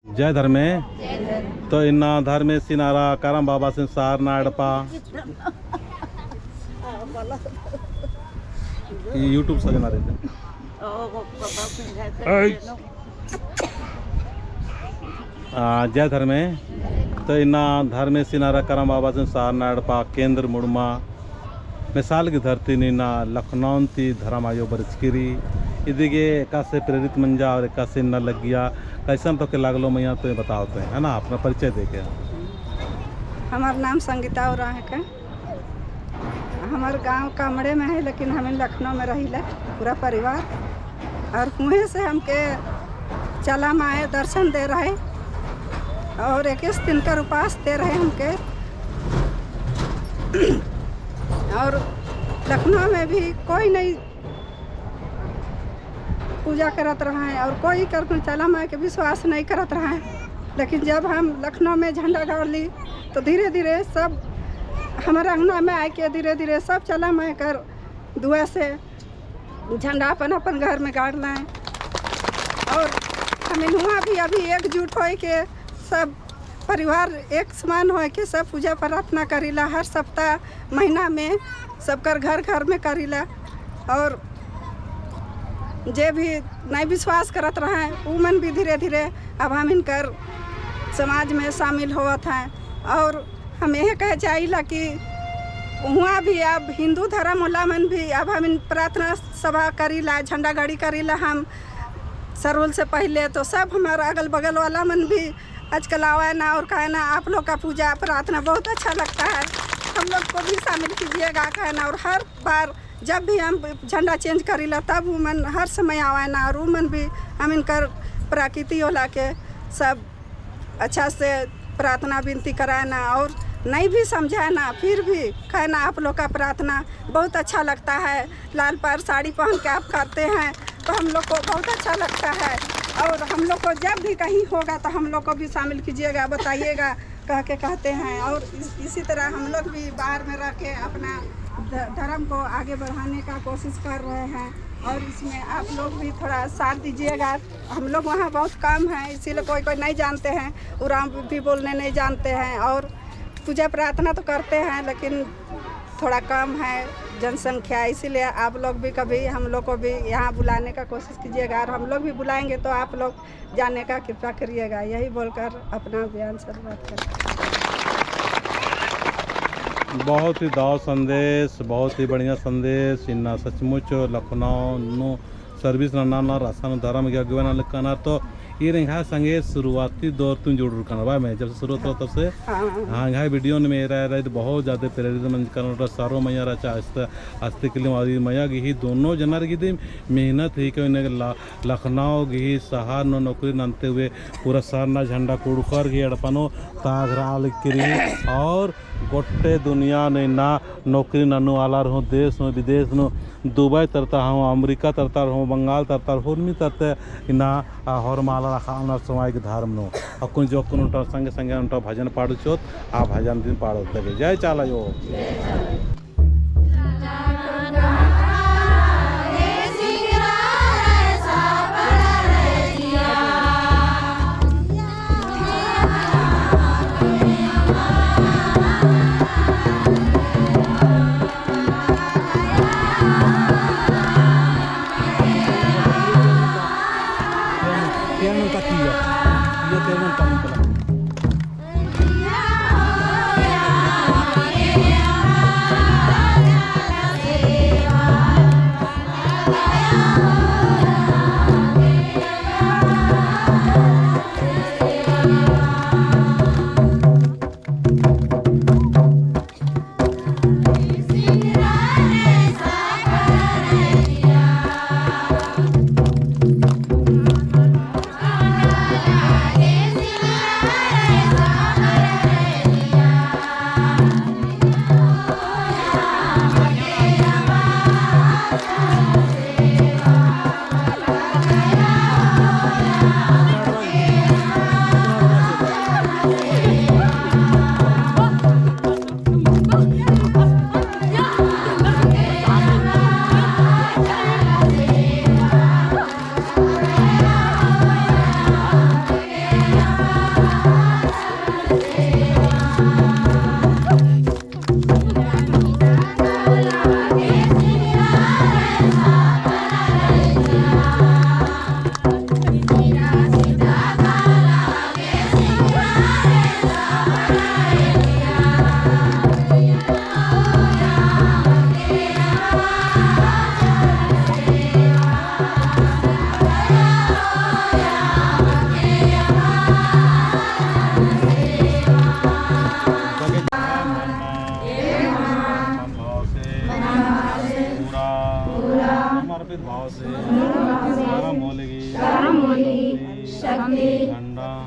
जय धर्मे तो इन्ना धर्मे सिनारा करम बाबा संसार नाडपा यूट्यूब सजना रहे जय धर्मे तो इन्ना धर्मे सिनारा करम बाबा संसार नाडपा केंद्र मुड़मा मिसाल की धरती नीना लखनऊ ती धर्म आयो बरचकिरी इदिगे एका से प्रेरित मंजा और एका से न लग गया कैसा तो के लागलो मैया तो बताओ तो है ना अपना परिचय दे के। हमार नाम संगीता और है का हमार गांव कामड़े में है लेकिन हमें लखनऊ में रही ले पूरा परिवार और कुएं से हमके चला माए दर्शन दे रहे और 21 दिन का उपास दे रहे हमके और लखनऊ में भी कोई नहीं पूजा करत रहा है और कोई कर चला माँ के विश्वास नहीं करत रहा है। लेकिन जब हम लखनऊ में झंडा गाड़ ली तो धीरे धीरे सब हमारे अंगना में आके धीरे धीरे सब चला माँ कर दुआ से झंडा अपन अपन घर में गाड़ लाएँ और हमें हुआ भी अभी एकजुट हो के सब परिवार एक समान हो के सब पूजा प्रार्थना करीला हर सप्ताह महीना में सबकर घर घर में करीला और जे भी नहीं विश्वास करत रहे वो मन भी धीरे धीरे अब हम इनकर समाज में शामिल होवत हैं और हम यह कह चाहिए कि वहाँ भी अब हिंदू धर्म वाला मन भी अब हम इन प्रार्थना सभा करीला झंडा गाड़ी करीला हम सरोल से पहले तो सब हमारा अगल बगल वाला मन भी आजकल आवा ना और कहना आप लोग का पूजा प्रार्थना बहुत अच्छा लगता है हम लोग को भी शामिल कीजिएगा कहना और हर बार जब भी हम झंडा चेंज करीला तब वो मन हर समय आवा ना और वो मन भी हम इनकर प्रकृति होला के सब अच्छा से प्रार्थना विनती कराना और नहीं भी समझाना फिर भी कहना आप लोग का प्रार्थना बहुत अच्छा लगता है लाल पर साड़ी पहन के आप करते हैं तो हम लोग को बहुत अच्छा लगता है और हम लोग को जब भी कहीं होगा तो हम लोग को भी शामिल कीजिएगा बताइएगा कह के कहते हैं और इसी तरह हम लोग भी बाहर में रह के अपना धर्म को आगे बढ़ाने का कोशिश कर रहे हैं और इसमें आप लोग भी थोड़ा साथ दीजिएगा। हम लोग वहाँ बहुत कम हैं इसीलिए कोई कोई नहीं जानते हैं उराम भी बोलने नहीं जानते हैं और पूजा प्रार्थना तो करते हैं लेकिन थोड़ा कम है जनसंख्या इसीलिए आप लोग भी कभी हम लोग को भी यहाँ बुलाने का कोशिश कीजिएगा और हम लोग भी बुलाएंगे तो आप लोग जाने का कृपा करिएगा। यही बोलकर अपना बयान शुरुआत करें। बहुत ही दाव संदेश बहुत ही बढ़िया संदेश इन्ना सचमुच लखनऊ नो सर्विस ना रासन धर्म के अगुआ लिखना तो ये रहा संगे शुरुआती दौर तुम जोड़ रुकना भाई मैं जब से शुरू हो तब से हाँ यहाँ वीडियो में मेरा रहा तो बहुत ज़्यादा प्रेरित मन करना सारो मैया रचा आस्ते के लिए मैया गी दोनों जनार गी मेहनत ही क्यों लखनऊ गी शहर नो नौकरी ननते हुए पूरा सरना झंडा कुड़कर गी अड़पनो ताघराल करी और गोटे दुनिया ने ना नौकरी ननु आला रहूँ देश में विदेश में दुबई तरता हूँ अमेरिका तरता रहूँ बंगाल तरता होर्मी तरते ना हर माला रखा समय के धर्म नो अकुन जो कुन संगे संगे उनटा भजन पाड़ो चोत आ भजन दिन पाड़ो लगे जय चाला यो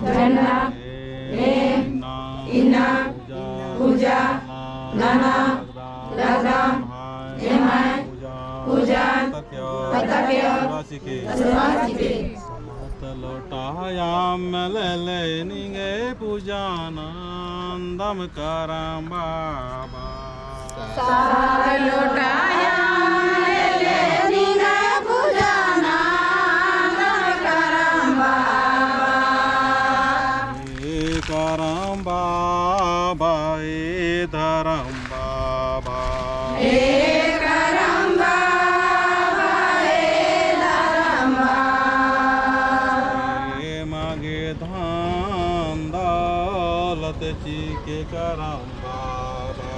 झंडा इन्ना पूजा नाना लगदाम पूजा पतक्य लोटायामले निगे पूजानंदम करम बाबा करम बाबा ए धरम बाबा मागे धान दौलत जी के करम बाबा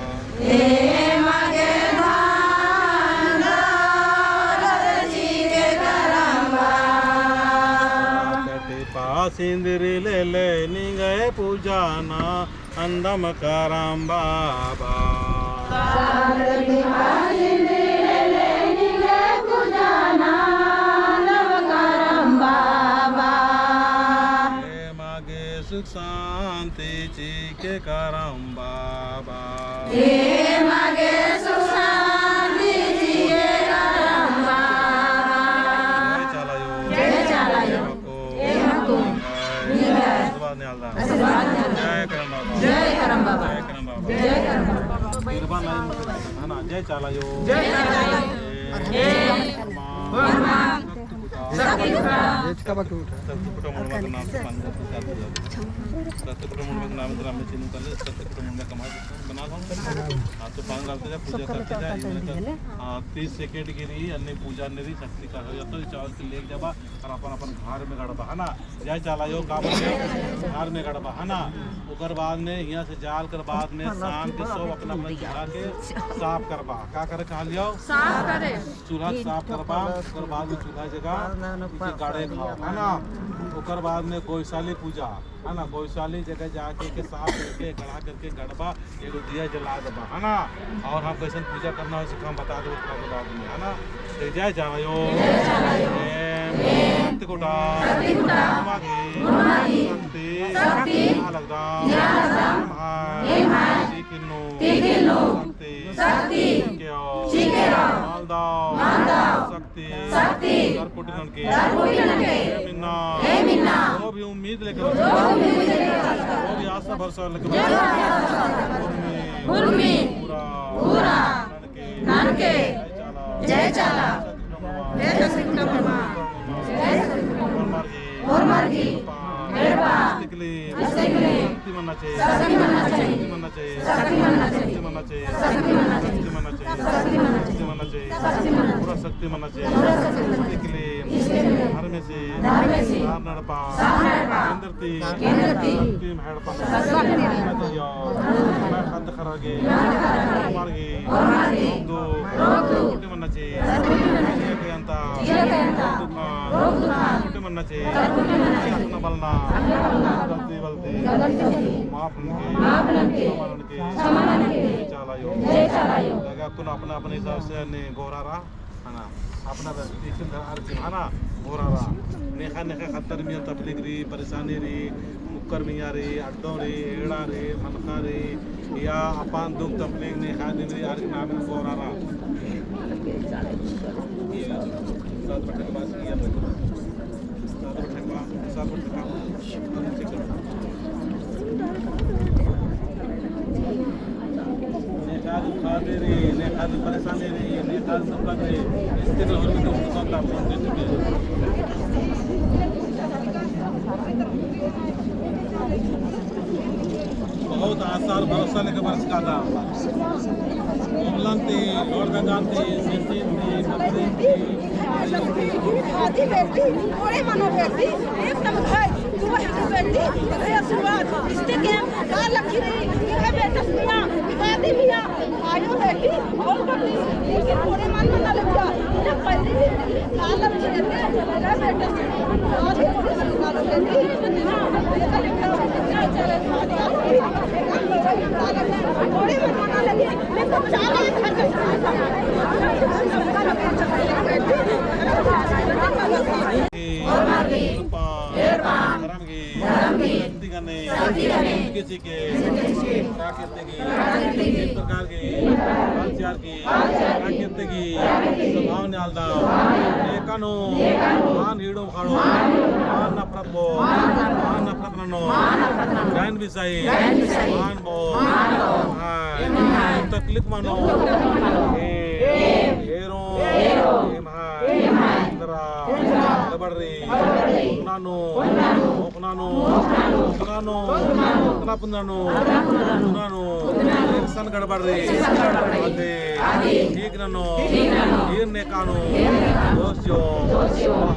सिंदरी ले निगए पूजाना अंदम करम बाबा मागे सुख शांति जी के करम बाबा जय करम बाबा जय चालायो पूजा करते जाए 30 सेकेंड की रही अन्य पूजा नहीं शक्ति का हो जाता चावल की ले जाबा और अपन घर में गड़बा है ना जय चालायो काम घर में गड़बा है ना ओकर बाद में यहाँ से जाल कर बाद में शाम के सब अपना चूल्हा के साफ करबा का करे कहा लियो साफ करे चूल्हा साफ करबा ओकर बाद में चूल्हा जगह गाड़े खाओ है ना ओकर बाद में गौशाली पूजा है ना गौशाली जगह जाके के साफ करके गड़ा करके गड़बा एगो दिया जला देबा है ना और हम कैसे पूजा करना हो हम बता दो उसके बाद में है ना तो जय जायो कोटा शक्ति उम्मीद लेकर वो भी आशा भरोसा लेकर पूरा जय चाला शक्ति मनना चाहिए पूरा शक्ति मनना चाहिए घर में से नड़पा खरागे मनना चाहिए ಅಂತ मनना चाहिए बलना गलती बलती माफ अपना अपने हिसाब से गोरा रहा है ना अपना है ना गोरा रहा नेखा नेखा खतर में तबलीग रही परेशानी रही मुक्कर मियाँ रही अड्डों रही एड़ा रही मनखा रही या अपान दुख तबलीग नेखा दिन रही हर नाम गोरा रहा परेशानी रही बहुत आसार भरोसा लेकर बरस का था ओमलंती लोड़गंगांती सिंती आधी बेटी थोड़े मनो बेटी एकदम खाए सुबह की बेटी ये शुरुआत इसके के गाल लखी रही ये बेटा मियां आधी मियां आयो बेटी और बेटी ये थोड़े मन में ना लग जा ये पहली गाल लखी रहते ये बेटा आधी थोड़े मन ना लग बेटी ना ये लिखा चले थोड़े मन ना लगे मैं तो चाला खर्च धर्म की गने किसी के प्राकृतिक एक प्रकार की आचार की प्राकृतिक स्वभाव ने आलदा ಏಕನು ಮಾನ್ ಹಿಡು ಖಾಡೋ ಮಾನ್ ನಫರತ್ಬೋ ಮಾನ್ ನಫರತ್ನೋ ಜಾನ್ ಬಿಸಾಯಿ ಮಾನ್ ಬೋ तकलीफ मानो ಏರೋ ಇಂದ್ರಾ ಗಬಡ್ರಿ ನಾನು ಸನ್ ಗಡಬಡ್ರಿ ठीक ननो ने कानो दोस्यो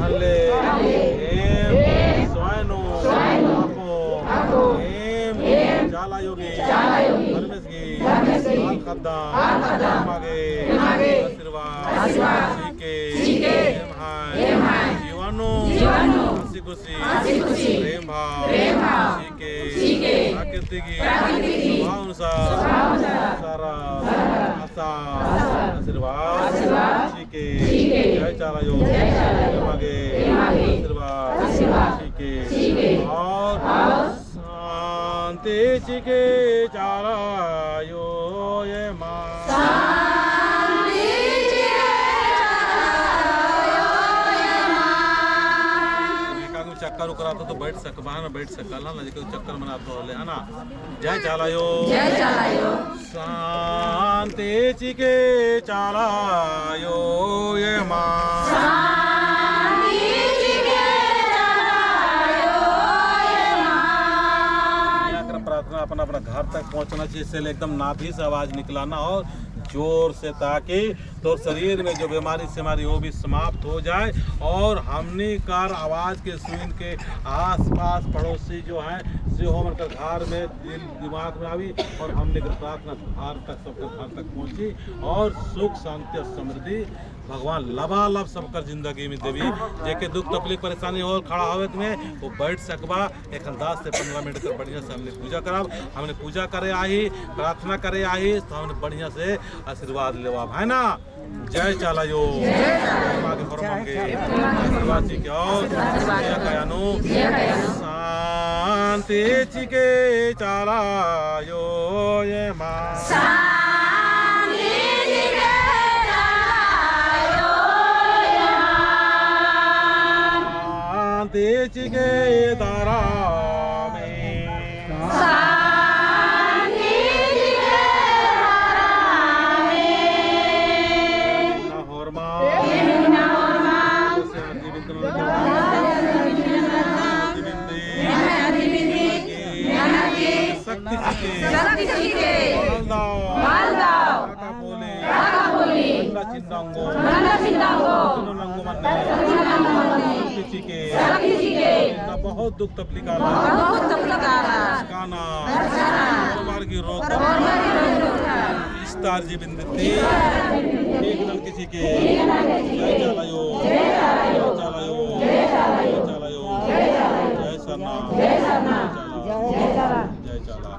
हल्ले स्वायनो आपो जाला योगी परमेश की लाल खद्दा मागे आशीर्वाद सीके हाय जीवानो हंसी खुशी प्रेम भाव सीके प्राकृतिक स्वभाव अनुसार सारा आशा आशीर्वाद सीके जय चाला योग मागे आशीर्वाद सीके और शांति सीके चाला यो ये माँ चक्कर उकरा तो बैठ सक बहाना बैठ सकल ना जी चक्कर मना तो है ना जय चालायो शांति चिके चालायो ये माँ प्रार्थना अपना अपना घर तक पहुंचना चाहिए। इससे एकदम नाभि से आवाज निकलाना और जोर से ताकि तो शरीर में जो बीमारी से हमारी वो भी समाप्त हो जाए और हानिकार आवाज़ के सुन के आसपास पड़ोसी जो है से हो मतलब घर में दिल दिमाग में आवी और हमने प्रार्थना घर तक सबके घर तक पहुँची और सुख शांति और समृद्धि भगवान लबालब सबकर जिंदगी में देवी जेके दुख तकलीफ परेशानी और खड़ा होवे में वो बैठ सकबा एक अंदाज से 15 मिनट तक बढ़िया से हमने पूजा कराब हमने पूजा करे आई प्रार्थना करे आई तो हमने बढ़िया से आशीर्वाद लेवा है ना जय चालायो आशीर्वाद जी के और शांति चिके चालायो ये माँ चिके तारा बहुत दुख तकलीफ की रोग इस्तार जी बिंदती एक नल किसी के जय चालायो जय सरना जय चाला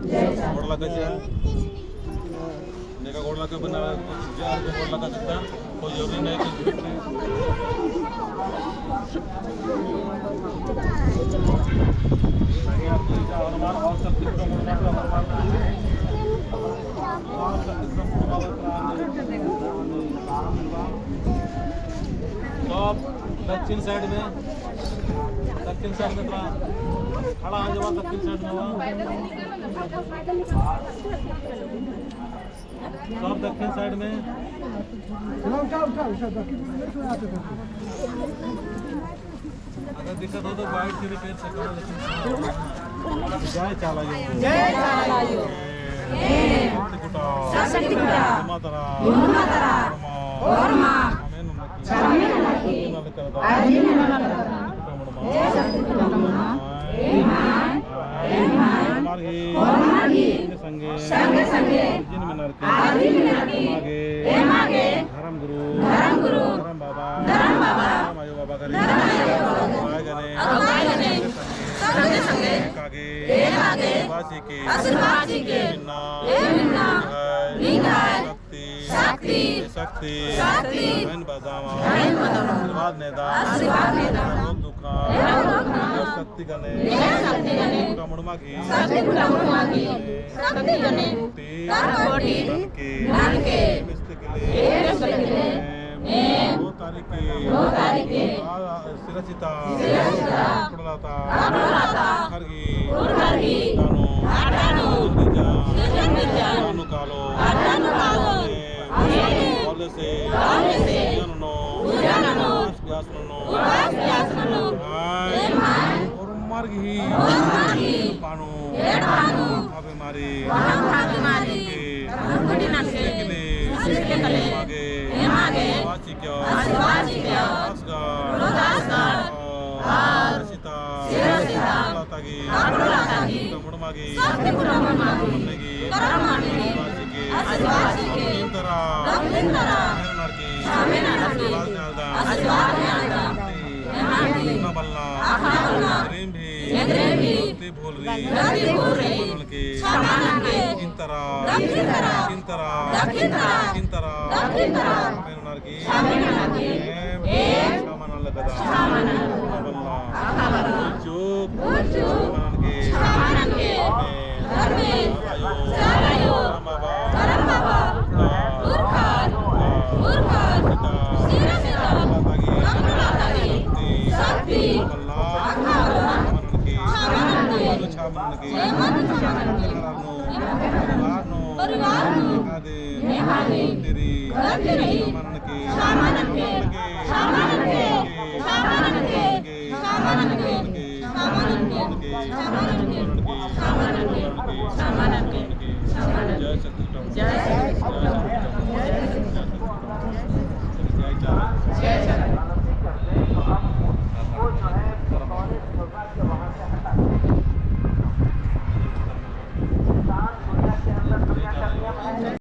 गोड़ लगा जी नेका गोड़ लगा बना गोड़ लगा सकता कोई जो भी नहीं दक्षिण साइड में खड़ा है जब दक्षिण साइड में सब दक्षिण साइड में अगर दिक्कत हो तो बाइट से भी फेर सकते हो लेकिन जय चालायो मातरा और मां संगे धर्म गुरु धर्म बाबा मायो बाबा शक्ति शक्ति आशीर्वाद नेता दुखा शक्ति गने दुर्गा मुड़मा की के मिस्ते के लिए वो तारीख के सिरचिता पड़लाता खरगी दानो दानु कालो बोले से जाननो व्यासनो और मार्गी पानो अबे मारी मागे वाचिक्य सीता लातागी मुड़मागी वाचिके इंतरा प्रेम भी भूल रही इंतरा परिवार